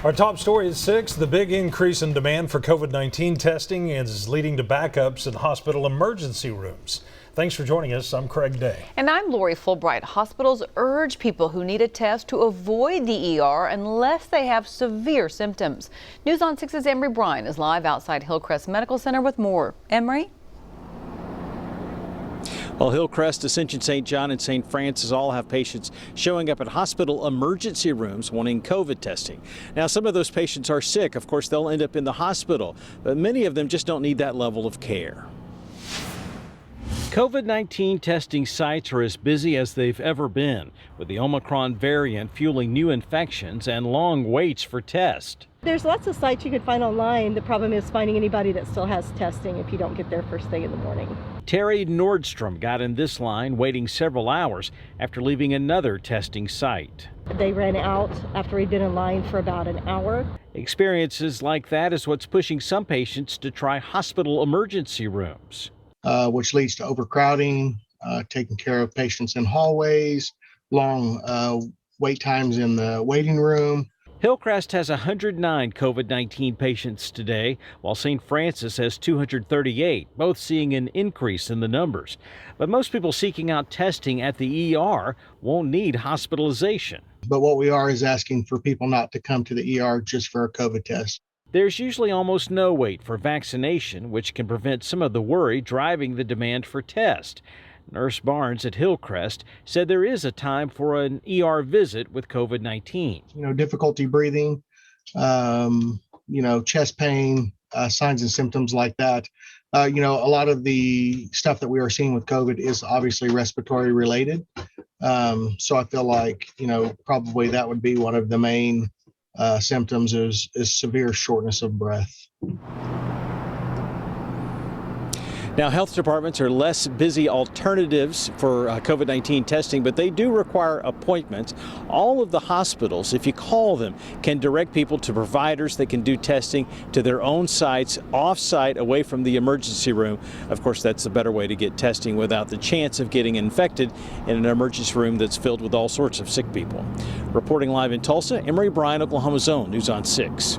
Our top story at 6. The big increase in demand for COVID-19 testing is leading to backups in hospital emergency rooms. Thanks for joining us. I'm Craig Day. And I'm Lori Fulbright. Hospitals urge people who need a test to avoid the ER unless they have severe symptoms. News on 6's Emery Bryan is live outside Hillcrest Medical Center with more. Emery? Well, Hillcrest, Ascension St. John, and St. Francis all have patients showing up at hospital emergency rooms wanting COVID testing. Now, some of those patients are sick. Of course, they'll end up in the hospital, but many of them just don't need that level of care. COVID-19 testing sites are as busy as they've ever been, with the Omicron variant fueling new infections and long waits for tests. There's lots of sites you can find online. The problem is finding anybody that still has testing if you don't get there first thing in the morning. Terry Nordstrom got in this line waiting several hours after leaving another testing site. They ran out after we'd been in line for about an hour. Experiences like that is what's pushing some patients to try hospital emergency rooms. Which leads to overcrowding, taking care of patients in hallways, long wait times in the waiting room. Hillcrest has 109 COVID-19 patients today, while St. Francis has 238, both seeing an increase in the numbers. But most people seeking out testing at the ER won't need hospitalization. But what we are is asking for people not to come to the ER just for a COVID test. There's usually almost no wait for vaccination, which can prevent some of the worry driving the demand for tests. Nurse Barnes at Hillcrest said there is a time for an ER visit with COVID-19. Difficulty breathing, chest pain, signs and symptoms like that. A lot of the stuff that we are seeing with COVID is obviously respiratory related. So I feel like, probably that would be one of the main symptoms is severe shortness of breath. Now, health departments are less busy alternatives for COVID-19 testing, but they do require appointments. All of the hospitals, if you call them, can direct people to providers that can do testing to their own sites, off-site, away from the emergency room. Of course, that's a better way to get testing without the chance of getting infected in an emergency room that's filled with all sorts of sick people. Reporting live in Tulsa, Emery Bryan, Oklahoma's Own, News on 6.